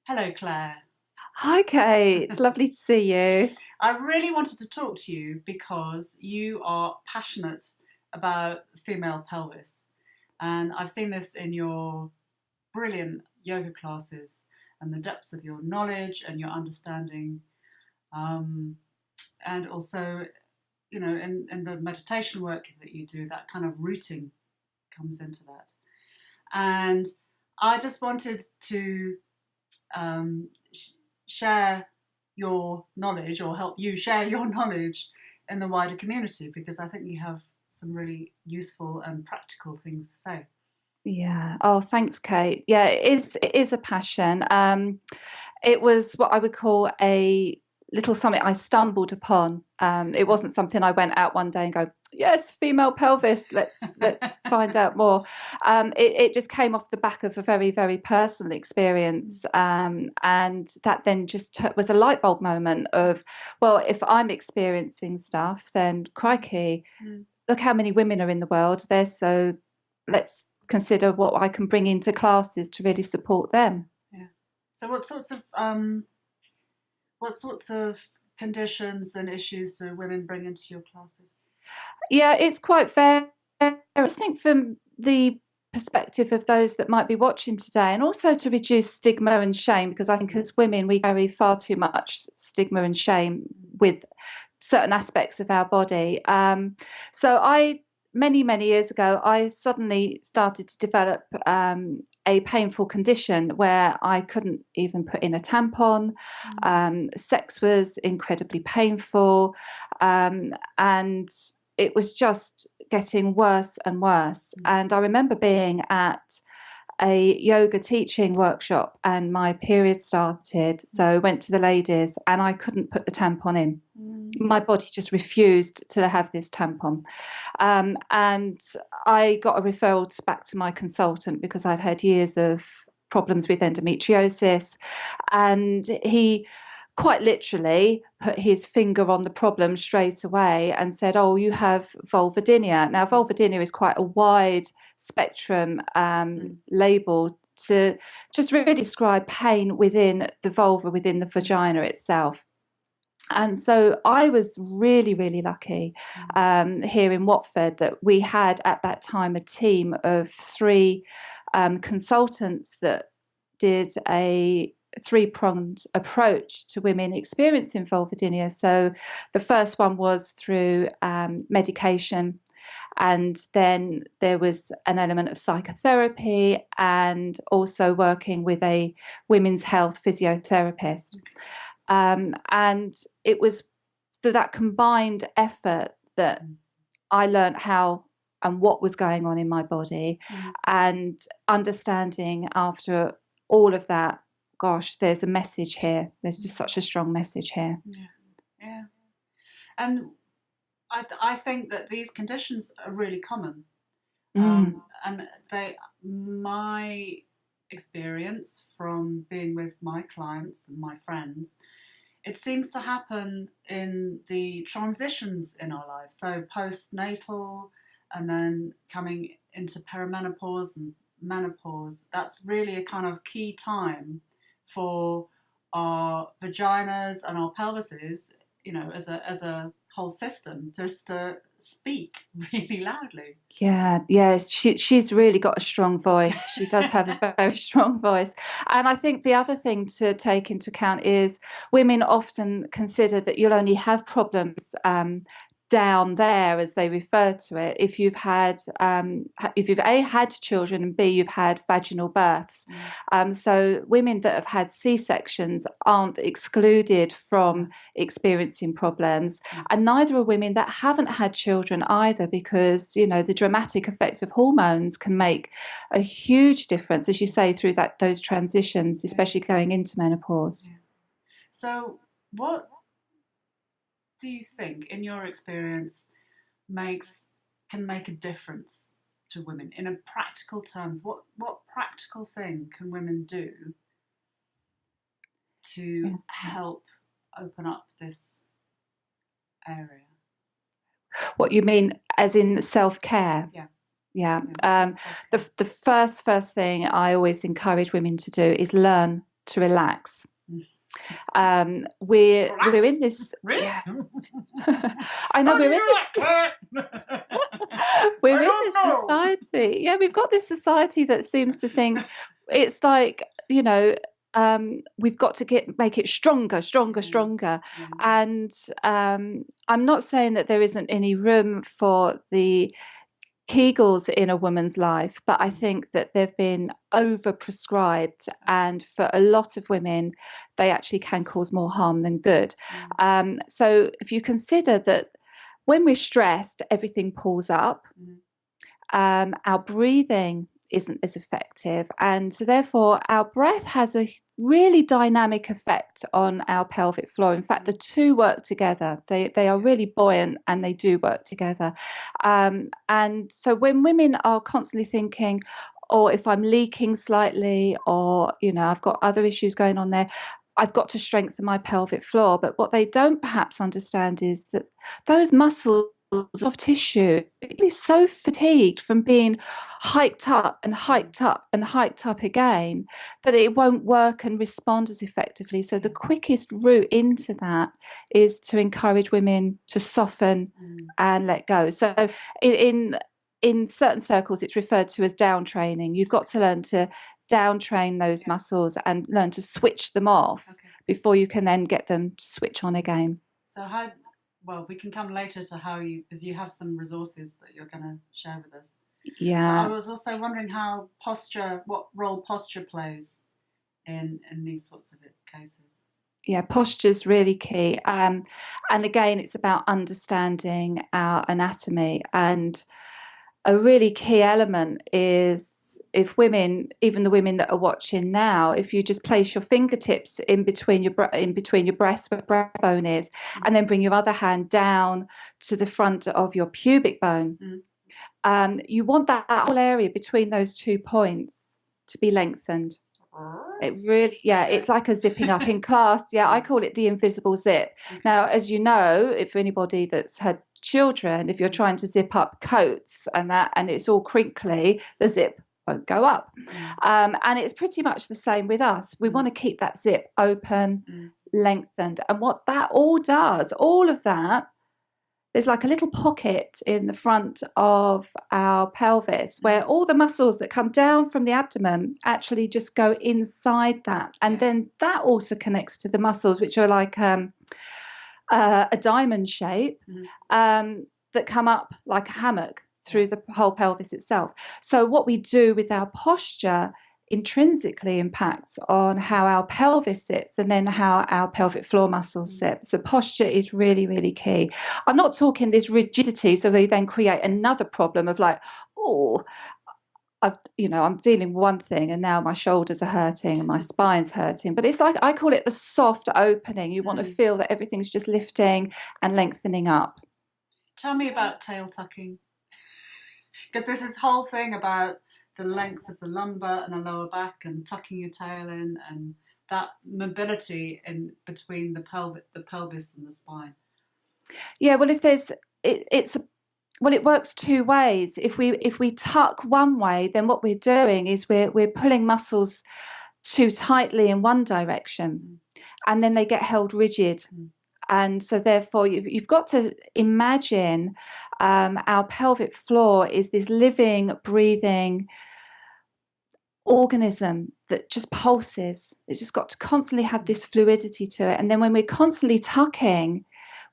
Hello, Claire. Hi, Kate. It's lovely to see you. I really wanted to talk to you because you are passionate about female pelvis. And I've seen this in your brilliant yoga classes and the depths of your knowledge and your understanding. Um, and also, in the meditation work that you do, that kind of rooting comes into that. And I just wanted to share your knowledge or help you share your knowledge in the wider community because I think you have some really useful and practical things to say. Yeah. Oh, thanks, Kate. Yeah, it is a passion. It was what I would call a little something I stumbled upon. It wasn't something I went out one day and go, yes, female pelvis. Let's find out more. It just came off the back of a very, very personal experience, and that then just was a light bulb moment of, well, if I'm experiencing stuff, then crikey, Mm. look how many women are in the world. So let's consider what I can bring into classes to really support them. Yeah. So what sorts of conditions and issues do women bring into your classes? Yeah, it's quite fair. I just think from the perspective of those that might be watching today, and also to reduce stigma and shame, because I think as women we carry far too much stigma and shame with certain aspects of our body. So many years ago, I suddenly started to develop a painful condition where I couldn't even put in a tampon. Sex was incredibly painful, and it was just getting worse and worse. And I remember being at a yoga teaching workshop and my period started. So I went to the ladies and I couldn't put the tampon in. My body just refused to have this tampon. And I got a referral back to my consultant because I'd had years of problems with endometriosis. And he quite literally put his finger on the problem straight away and said, oh, you have vulvodynia. Now, vulvodynia is quite a wide spectrum label to just really describe pain within the vulva, within the vagina itself. And so I was really, really lucky here in Watford that we had at that time a team of three consultants that did a three-pronged approach to women experiencing vulvodynia. So the first one was through medication, and then there was an element of psychotherapy and also working with a women's health physiotherapist. And it was through that combined effort that I learned how and what was going on in my body, and understanding after all of that, gosh, there's a message here. There's just such a strong message here. Yeah, yeah. And I think that these conditions are really common. And my experience from being with my clients and my friends, it seems to happen in the transitions in our lives. So postnatal and then coming into perimenopause and menopause, that's really a kind of key time for our vaginas and our pelvises, as a whole system, just to speak really loudly. Yeah, she's really got a strong voice. She does have a very strong voice. And I think the other thing to take into account is women often consider that you'll only have problems down there, as they refer to it, if you've A, had children, and B, you've had vaginal births. So women that have had C-sections aren't excluded from experiencing problems, and neither are women that haven't had children either, because the dramatic effects of hormones can make a huge difference, as you say, through those transitions, especially going into menopause. So what do you think, in your experience, can make a difference to women in a practical terms? What practical thing can women do to help open up this area? What you mean, as in self-care? Yeah. Yeah. The first thing I always encourage women to do is learn to relax. Mm. We're in this. Really? Yeah. I know we're in this. We're in this society. Yeah, we've got this society that seems to think it's like, we've got to make it stronger. And I'm not saying that there isn't any room for the Kegels in a woman's life, but I think that they've been overprescribed, and for a lot of women, they actually can cause more harm than good. So if you consider that when we're stressed, everything pulls up, our breathing isn't as effective, and so therefore our breath has a really dynamic effect on our pelvic floor. In fact, the two work together. They are really buoyant, and they do work together. And so when women are constantly thinking, or if I'm leaking slightly, or I've got other issues going on there, I've got to strengthen my pelvic floor. But what they don't perhaps understand is that those muscles, soft tissue, is so fatigued from being hiked up and hiked up and hiked up again that it won't work and respond as effectively. So the quickest route into that is to encourage women to soften and let go. So in certain circles, it's referred to as down training. You've got to learn to down train those muscles and learn to switch them off before you can then get them to switch on again. So well, we can come later to how because you have some resources that you're going to share with us. Yeah. But I was also wondering what role posture plays in these sorts of cases. Yeah, posture's really key. And again, it's about understanding our anatomy. And a really key element is, if women, even the women that are watching now, if you just place your fingertips in between your breasts where breastbone is, and then bring your other hand down to the front of your pubic bone, you want that whole area between those 2 points to be lengthened. It really, it's like a zipping up in class. Yeah, I call it the invisible zip. Now, as you know, if anybody that's had children, if you're trying to zip up coats and it's all crinkly, the zip won't go up. And it's pretty much the same with us. We want to keep that zip open, lengthened. And what that all does, all of that, there's like a little pocket in the front of our pelvis where all the muscles that come down from the abdomen actually just go inside that. And then that also connects to the muscles, which are like a diamond shape, that come up like a hammock through the whole pelvis itself. So what we do with our posture intrinsically impacts on how our pelvis sits and then how our pelvic floor muscles sit. So posture is really, really key. I'm not talking this rigidity, so we then create another problem of like, I'm dealing with one thing and now my shoulders are hurting and my spine's hurting. But it's like, I call it the soft opening. You want to feel that everything's just lifting and lengthening up. Tell me about tail tucking. Because there's this whole thing about the length of the lumbar and the lower back and tucking your tail in and that mobility in between the pelvis and the spine. Yeah, well, it works two ways. If we tuck one way, then what we're doing is we're pulling muscles too tightly in one direction, and then they get held rigid. And so therefore you've got to imagine our pelvic floor is this living, breathing organism that just pulses. It's just got to constantly have this fluidity to it. And then when we're constantly tucking,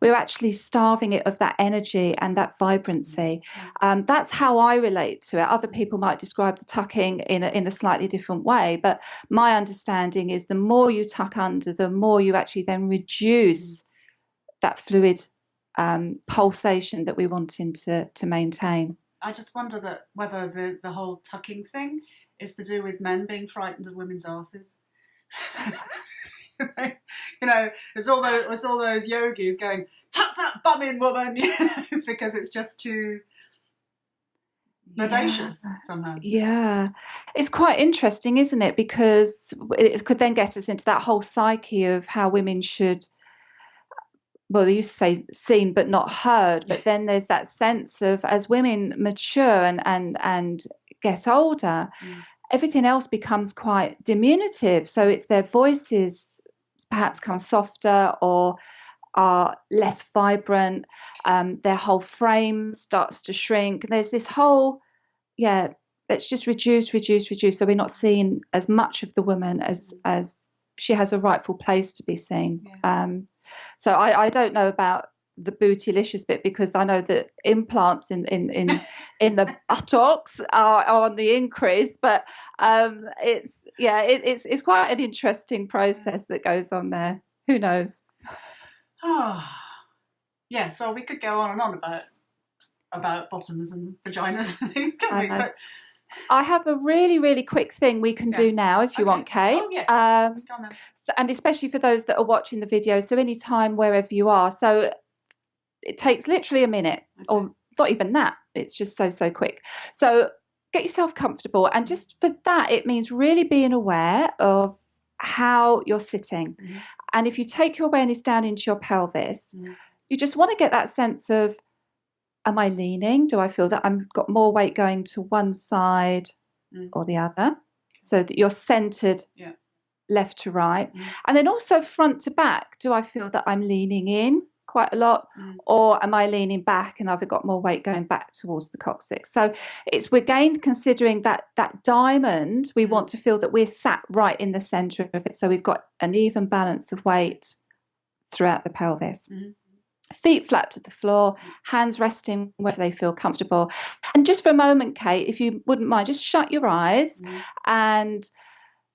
we're actually starving it of that energy and that vibrancy. That's how I relate to it. Other people might describe the tucking in a slightly different way, but my understanding is the more you tuck under, the more you actually then reduce that fluid pulsation that we wanting to maintain. I just wonder whether the whole tucking thing is to do with men being frightened of women's asses. It's all those yogis going, tuck that bum in, woman, because it's just too bodacious somehow. Yeah, it's quite interesting, isn't it? Because it could then get us into that whole psyche of how women should. Well, they used to say seen but not heard, but then there's that sense of, as women mature and get older, everything else becomes quite diminutive. So it's their voices perhaps come softer or are less vibrant. Their whole frame starts to shrink. There's this whole, let's just reduce. So we're not seeing as much of the woman as she has a rightful place to be seen. Yeah. So I don't know about the bootylicious bit, because I know that implants in the buttocks are on the increase, but it's quite an interesting process that goes on there. Who knows? Yes, well, we could go on and on about bottoms and vaginas and things, can't we? But I have a really, really quick thing we can do now if you want, Kate. Oh, yes. And especially for those that are watching the video, so anytime, wherever you are. So it takes literally a minute, or not even that. It's just so quick. So get yourself comfortable. And just for that, it means really being aware of how you're sitting. Mm-hmm. And if you take your awareness down into your pelvis, you just want to get that sense of, am I leaning? Do I feel that I've got more weight going to one side or the other? So that you're centered left to right. And then also front to back. Do I feel that I'm leaning in quite a lot, or am I leaning back and I've got more weight going back towards the coccyx? So we're again considering that diamond. We want to feel that we're sat right in the center of it. So we've got an even balance of weight throughout the pelvis. Feet flat to the floor, hands resting wherever they feel comfortable. And just for a moment, Kate, if you wouldn't mind, just shut your eyes and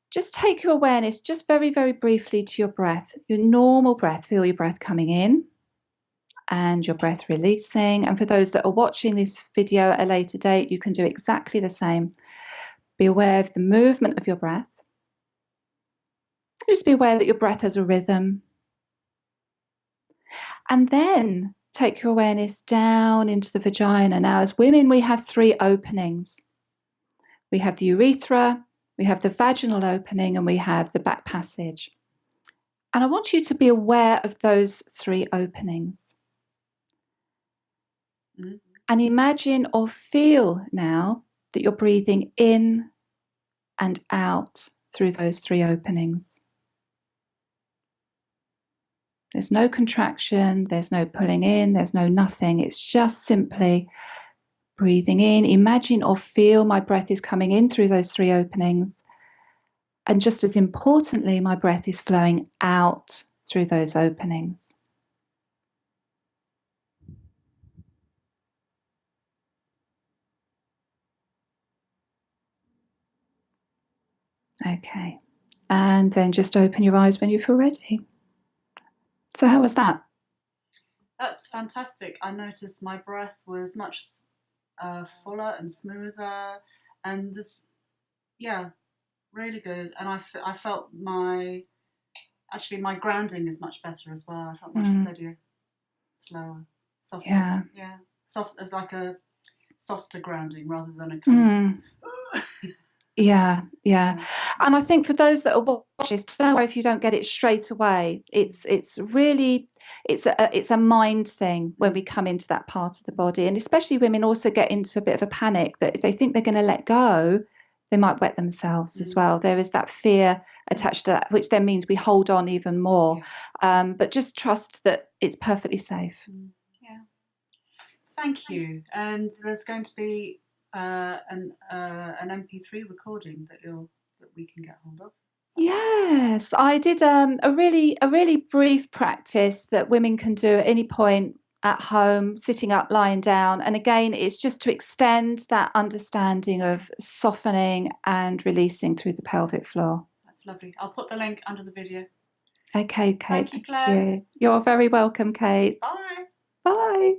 just take your awareness just very, very briefly to your breath, your normal breath. Feel your breath coming in and your breath releasing. And for those that are watching this video at a later date, you can do exactly the same. Be aware of the movement of your breath. Just be aware that your breath has a rhythm. And then take your awareness down into the vagina. Now, as women, we have 3 openings. We have the urethra, we have the vaginal opening, and we have the back passage. And I want you to be aware of those 3 openings. And imagine or feel now that you're breathing in and out through those 3 openings. There's no contraction, there's no pulling in, there's no nothing. It's just simply breathing in. Imagine or feel my breath is coming in through those 3 openings. And just as importantly, my breath is flowing out through those openings. Okay. And then just open your eyes when you feel ready. So how was that? That's fantastic. I noticed my breath was much fuller and smoother, and this, really good. And I felt my grounding is much better as well. I felt much steadier, slower, softer. Yeah, soft, as like a softer grounding rather than a kind of. Yeah. And I think for those that are watching this, don't worry if you don't get it straight away. It's a mind thing when we come into that part of the body, and especially women also get into a bit of a panic that if they think they're going to let go, they might wet themselves as well. There is that fear attached to that, which then means we hold on even more. But just trust that it's perfectly safe. Yeah. Thank you. And there's going to be an MP3 recording that we can get hold of. Yes, I did a really brief practice that women can do at any point at home, sitting up, lying down. And again, it's just to extend that understanding of softening and releasing through the pelvic floor. That's lovely. I'll put the link under the video. Okay, Kate. Thank you, Claire. You're very welcome, Kate. Bye. Bye.